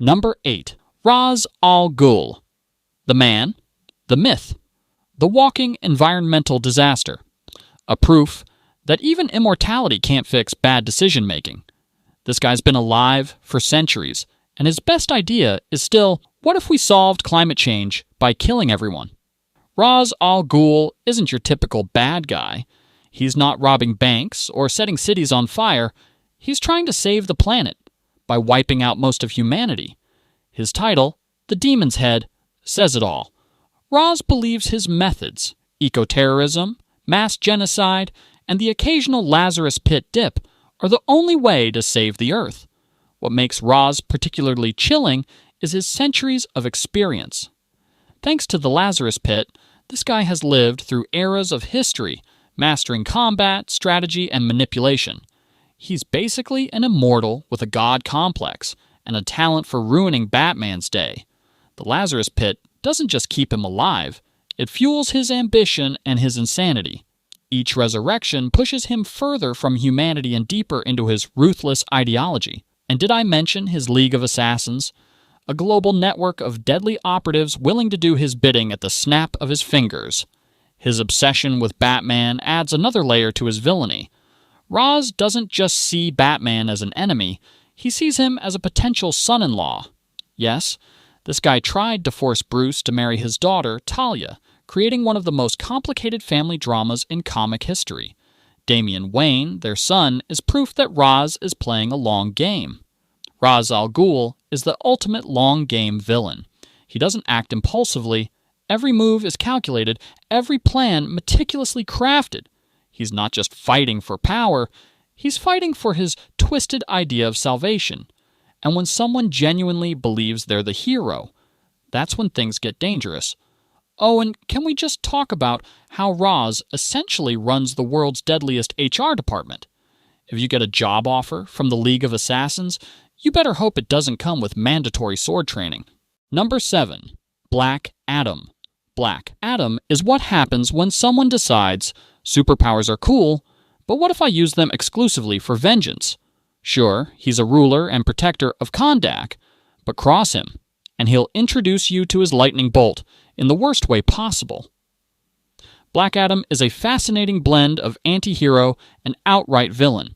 Number 8. Ra's al Ghul. The man, the myth, the walking environmental disaster. A proof that even immortality can't fix bad decision-making. This guy's been alive for centuries, and his best idea is still, what if we solved climate change by killing everyone? Ra's al Ghul isn't your typical bad guy. He's not robbing banks or setting cities on fire. He's trying to save the planet by wiping out most of humanity. His title, The Demon's Head, says it all. Ra's believes his methods, eco-terrorism, mass genocide, and the occasional Lazarus Pit dip, are the only way to save the Earth. What makes Ra's particularly chilling is his centuries of experience. Thanks to the Lazarus Pit, this guy has lived through eras of history, mastering combat, strategy, and manipulation. He's basically an immortal with a god complex and a talent for ruining Batman's day. The Lazarus Pit doesn't just keep him alive, it fuels his ambition and his insanity. Each resurrection pushes him further from humanity and deeper into his ruthless ideology. And did I mention his League of Assassins? A global network of deadly operatives willing to do his bidding at the snap of his fingers. His obsession with Batman adds another layer to his villainy. Ra's doesn't just see Batman as an enemy, he sees him as a potential son-in-law. Yes, this guy tried to force Bruce to marry his daughter, Talia, creating one of the most complicated family dramas in comic history. Damian Wayne, their son, is proof that Ra's is playing a long game. Ra's al Ghul is the ultimate long-game villain. He doesn't act impulsively. Every move is calculated, every plan meticulously crafted. He's not just fighting for power, he's fighting for his twisted idea of salvation. And when someone genuinely believes they're the hero, that's when things get dangerous. Oh, and can we just talk about how Ra's essentially runs the world's deadliest HR department? If you get a job offer from the League of Assassins, you better hope it doesn't come with mandatory sword training. Number 7. Black Adam. Black Adam is what happens when someone decides superpowers are cool, but what if I use them exclusively for vengeance? Sure, he's a ruler and protector of Kondak, but cross him, and he'll introduce you to his lightning bolt in the worst way possible. Black Adam is a fascinating blend of anti-hero and outright villain.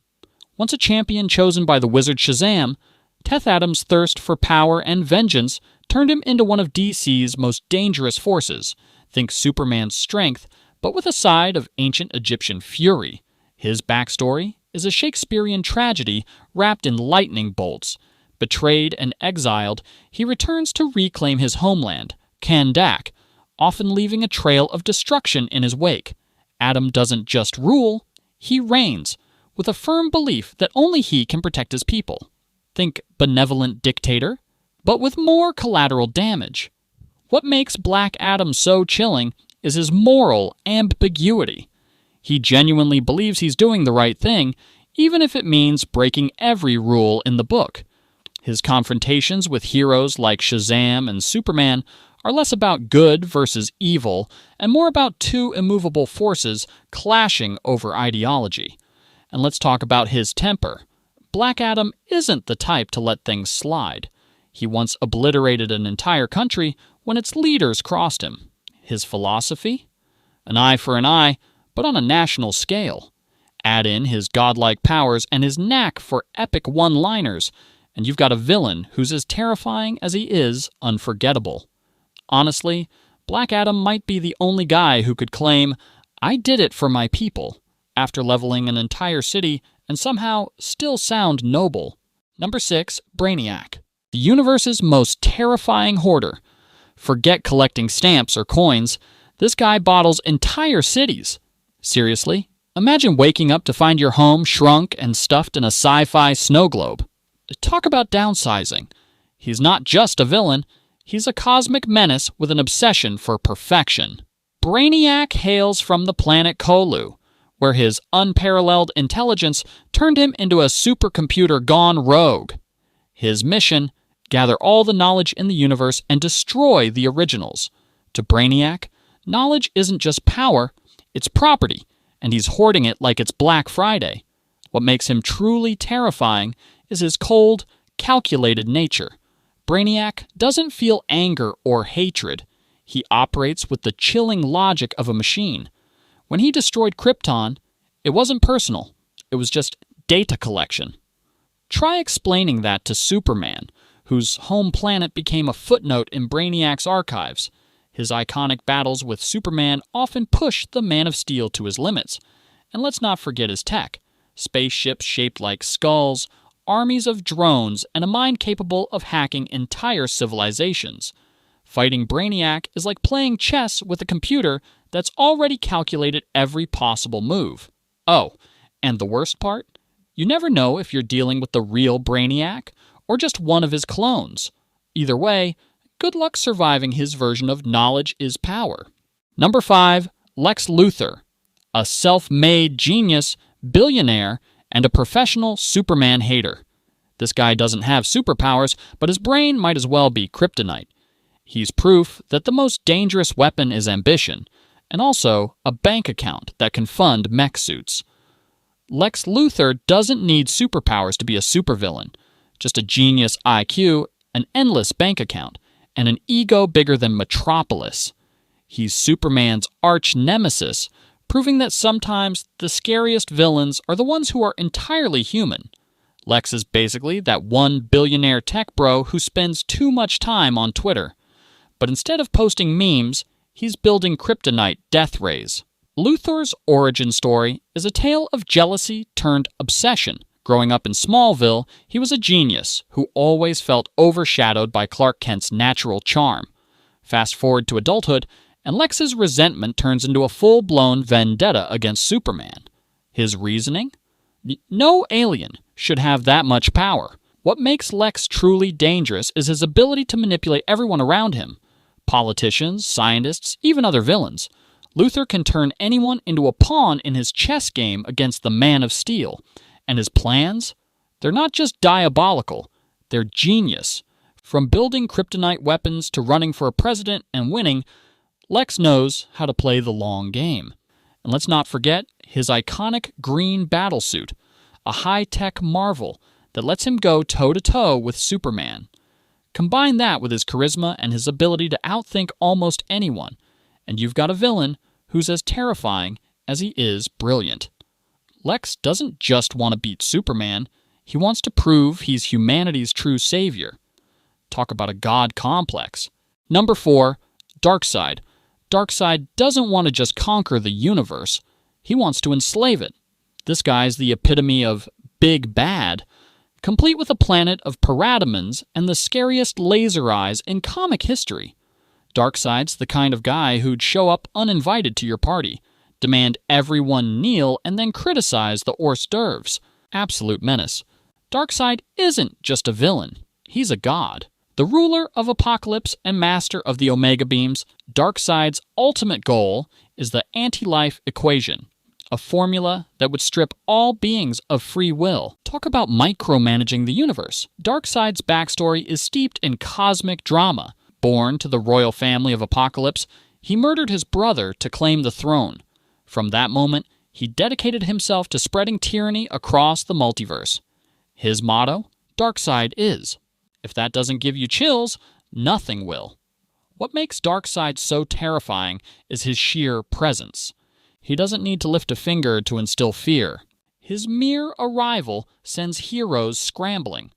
Once a champion chosen by the wizard Shazam, Teth Adams' thirst for power and vengeance turned him into one of DC's most dangerous forces. Think Superman's strength, but with a side of ancient Egyptian fury. His backstory is a Shakespearean tragedy wrapped in lightning bolts. Betrayed and exiled, he returns to reclaim his homeland, Kandak, often leaving a trail of destruction in his wake. Adam doesn't just rule, he reigns, with a firm belief that only he can protect his people. Think benevolent dictator, but with more collateral damage. What makes Black Adam so chilling is his moral ambiguity. He genuinely believes he's doing the right thing, even if it means breaking every rule in the book. His confrontations with heroes like Shazam and Superman are less about good versus evil and more about two immovable forces clashing over ideology. And let's talk about his temper. Black Adam isn't the type to let things slide. He once obliterated an entire country when its leaders crossed him. His philosophy? An eye for an eye, but on a national scale. Add in his godlike powers and his knack for epic one-liners, and you've got a villain who's as terrifying as he is unforgettable. Honestly, Black Adam might be the only guy who could claim, "I did it for my people," after leveling an entire city and somehow still sound noble. Number 6, Brainiac. The universe's most terrifying hoarder. Forget collecting stamps or coins. This guy bottles entire cities. Seriously? Imagine waking up to find your home shrunk and stuffed in a sci-fi snow globe. Talk about downsizing. He's not just a villain, he's a cosmic menace with an obsession for perfection. Brainiac hails from the planet Kolu, where his unparalleled intelligence turned him into a supercomputer gone rogue. His mission: gather all the knowledge in the universe and destroy the originals. To Brainiac, knowledge isn't just power, it's property, and he's hoarding it like it's Black Friday. What makes him truly terrifying is his cold, calculated nature. Brainiac doesn't feel anger or hatred. He operates with the chilling logic of a machine. When he destroyed Krypton, it wasn't personal. It was just data collection. Try explaining that to Superman, whose home planet became a footnote in Brainiac's archives. His iconic battles with Superman often push the Man of Steel to his limits. And let's not forget his tech. Spaceships shaped like skulls, armies of drones, and a mind capable of hacking entire civilizations. Fighting Brainiac is like playing chess with a computer that's already calculated every possible move. Oh, and the worst part? You never know if you're dealing with the real Brainiac or just one of his clones. Either way, good luck surviving his version of knowledge is power. Number 5, Lex Luthor. A self-made genius, billionaire, and a professional Superman hater. This guy doesn't have superpowers, but his brain might as well be kryptonite. He's proof that the most dangerous weapon is ambition, and also a bank account that can fund mech suits. Lex Luthor doesn't need superpowers to be a supervillain, just a genius IQ, an endless bank account, and an ego bigger than Metropolis. He's Superman's arch-nemesis, proving that sometimes the scariest villains are the ones who are entirely human. Lex is basically that one billionaire tech bro who spends too much time on Twitter. But instead of posting memes, he's building kryptonite death rays. Luthor's origin story is a tale of jealousy turned obsession. Growing up in Smallville, he was a genius who always felt overshadowed by Clark Kent's natural charm. Fast forward to adulthood, and Lex's resentment turns into a full-blown vendetta against Superman. His reasoning? No alien should have that much power. What makes Lex truly dangerous is his ability to manipulate everyone around him. Politicians, scientists, even other villains. Luthor can turn anyone into a pawn in his chess game against the Man of Steel. And his plans? They're not just diabolical, they're genius. From building kryptonite weapons to running for a president and winning, Lex knows how to play the long game. And let's not forget his iconic green battlesuit, a high-tech marvel that lets him go toe-to-toe with Superman. Combine that with his charisma and his ability to outthink almost anyone, and you've got a villain who's as terrifying as he is brilliant. Lex doesn't just want to beat Superman, he wants to prove he's humanity's true savior. Talk about a god complex. Number 4, Darkseid. Darkseid doesn't want to just conquer the universe, he wants to enslave it. This guy's the epitome of big bad, complete with a planet of parademons and the scariest laser eyes in comic history. Darkseid's the kind of guy who'd show up uninvited to your party, demand everyone kneel, and then criticize the hors d'oeuvres. Absolute menace. Darkseid isn't just a villain, he's a god. The ruler of Apocalypse and master of the Omega Beams, Darkseid's ultimate goal is the anti-life equation, a formula that would strip all beings of free will. Talk about micromanaging the universe. Darkseid's backstory is steeped in cosmic drama. Born to the royal family of Apocalypse, he murdered his brother to claim the throne. From that moment, he dedicated himself to spreading tyranny across the multiverse. His motto, Darkseid is. If that doesn't give you chills, nothing will. What makes Darkseid so terrifying is his sheer presence. He doesn't need to lift a finger to instill fear. His mere arrival sends heroes scrambling.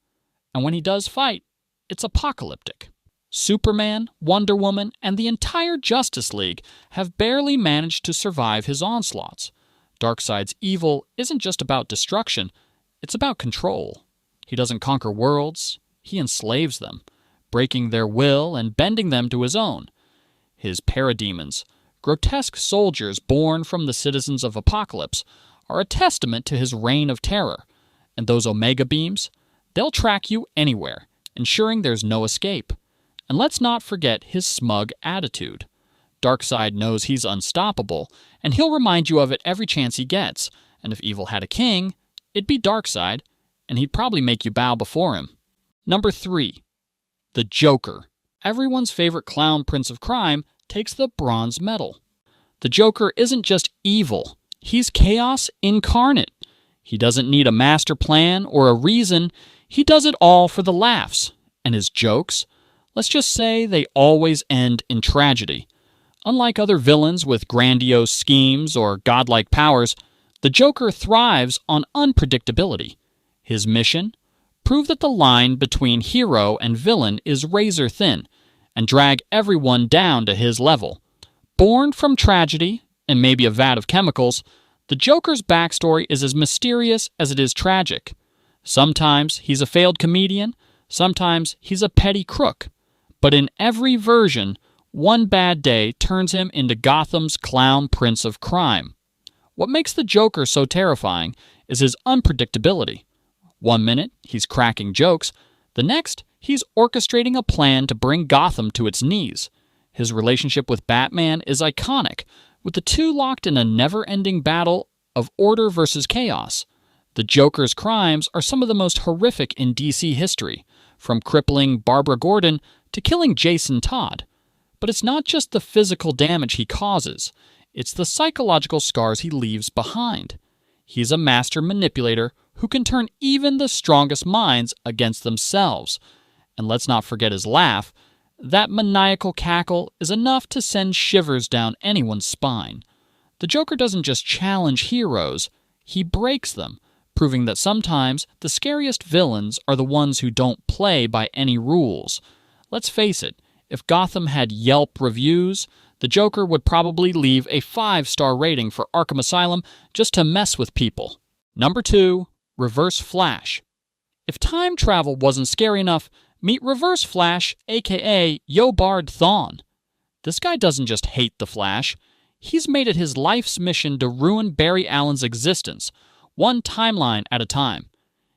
And when he does fight, it's apocalyptic. Superman, Wonder Woman, and the entire Justice League have barely managed to survive his onslaughts. Darkseid's evil isn't just about destruction, it's about control. He doesn't conquer worlds, he enslaves them, breaking their will and bending them to his own. His parademons, grotesque soldiers born from the citizens of Apocalypse, are a testament to his reign of terror. And those Omega Beams, they'll track you anywhere, ensuring there's no escape. And let's not forget his smug attitude. Darkseid knows he's unstoppable, and he'll remind you of it every chance he gets. And if evil had a king, it'd be Darkseid, and he'd probably make you bow before him. Number 3, the Joker. Everyone's favorite clown prince of crime takes the bronze medal. The Joker isn't just evil, he's chaos incarnate. He doesn't need a master plan or a reason, he does it all for the laughs. And his jokes? Let's just say they always end in tragedy. Unlike other villains with grandiose schemes or godlike powers, the Joker thrives on unpredictability. His mission? Prove that the line between hero and villain is razor thin, and drag everyone down to his level. Born from tragedy, and maybe a vat of chemicals, the Joker's backstory is as mysterious as it is tragic. Sometimes he's a failed comedian, sometimes he's a petty crook. But in every version, one bad day turns him into Gotham's clown prince of crime. What makes the Joker so terrifying is his unpredictability. One minute, he's cracking jokes. The next, he's orchestrating a plan to bring Gotham to its knees. His relationship with Batman is iconic, with the two locked in a never-ending battle of order versus chaos. The Joker's crimes are some of the most horrific in DC history, from crippling Barbara Gordon to killing Jason Todd. But it's not just the physical damage he causes, it's the psychological scars he leaves behind. He's a master manipulator who can turn even the strongest minds against themselves. And let's not forget his laugh. That maniacal cackle is enough to send shivers down anyone's spine. The Joker doesn't just challenge heroes, he breaks them, proving that sometimes the scariest villains are the ones who don't play by any rules. Let's face it, if Gotham had Yelp reviews, the Joker would probably leave a 5-star rating for Arkham Asylum just to mess with people. Number 2, Reverse Flash. If time travel wasn't scary enough, meet Reverse Flash, aka Yobard Thawne. This guy doesn't just hate the Flash, he's made it his life's mission to ruin Barry Allen's existence, one timeline at a time.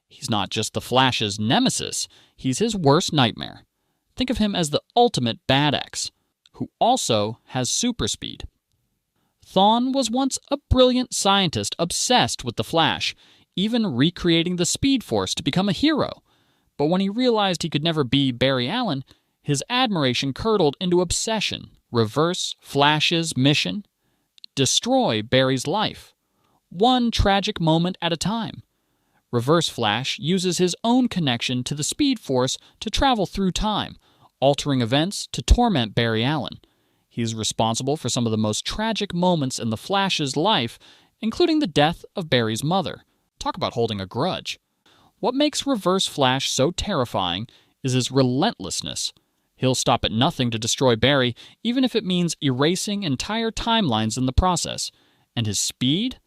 He's not just the Flash's nemesis, he's his worst nightmare. Think of him as the ultimate bad ex, who also has super speed. Thawne was once a brilliant scientist obsessed with the Flash, even recreating the Speed Force to become a hero. But when he realized he could never be Barry Allen, his admiration curdled into obsession. Reverse Flash's mission? Destroy Barry's life. One tragic moment at a time. Reverse Flash uses his own connection to the Speed Force to travel through time, altering events to torment Barry Allen. He's responsible for some of the most tragic moments in the Flash's life, including the death of Barry's mother. Talk about holding a grudge. What makes Reverse Flash so terrifying is his relentlessness. He'll stop at nothing to destroy Barry, even if it means erasing entire timelines in the process. And his speed?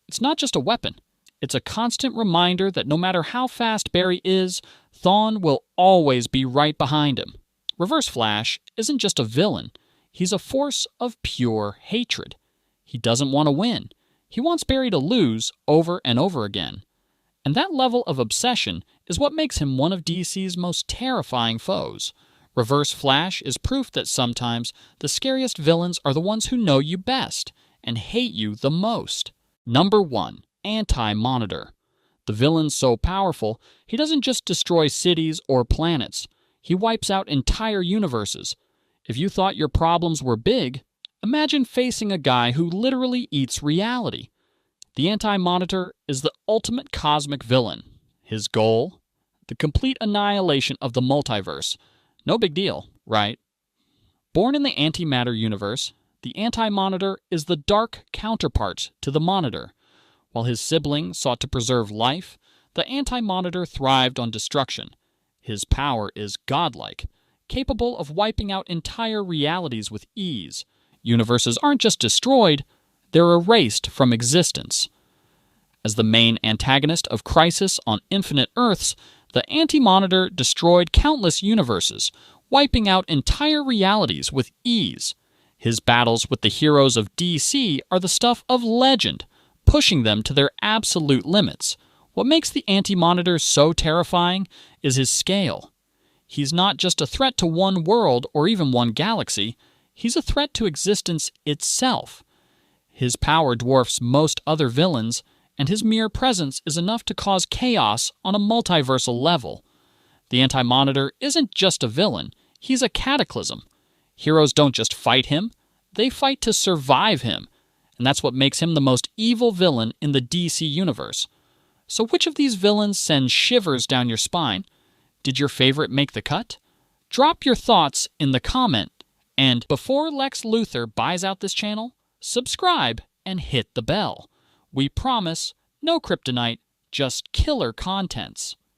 It's not just a weapon. It's a constant reminder that no matter how fast Barry is, Thawne will always be right behind him. Reverse Flash isn't just a villain. He's a force of pure hatred. He doesn't want to win. He wants Barry to lose over and over again. And that level of obsession is what makes him one of DC's most terrifying foes. Reverse Flash is proof that sometimes the scariest villains are the ones who know you best and hate you the most. Number 1. Anti-Monitor. The villain's so powerful, he doesn't just destroy cities or planets. He wipes out entire universes. If you thought your problems were big, imagine facing a guy who literally eats reality. The Anti-Monitor is the ultimate cosmic villain. His goal? The complete annihilation of the multiverse. No big deal, right? Born in the antimatter universe, the Anti-Monitor is the dark counterpart to the Monitor. While his sibling sought to preserve life, the Anti-Monitor thrived on destruction. His power is godlike, capable of wiping out entire realities with ease. Universes aren't just destroyed, they're erased from existence. As the main antagonist of Crisis on Infinite Earths, the Anti-Monitor destroyed countless universes, wiping out entire realities with ease. His battles with the heroes of DC are the stuff of legend, pushing them to their absolute limits. What makes the Anti-Monitor so terrifying is his scale. He's not just a threat to one world or even one galaxy, he's a threat to existence itself. His power dwarfs most other villains, and his mere presence is enough to cause chaos on a multiversal level. The Anti-Monitor isn't just a villain, he's a cataclysm. Heroes don't just fight him, they fight to survive him, and that's what makes him the most evil villain in the DC universe. So which of these villains sends shivers down your spine? Did your favorite make the cut? Drop your thoughts in the comment. And before Lex Luthor buys out this channel, subscribe and hit the bell. We promise no kryptonite, just killer contents.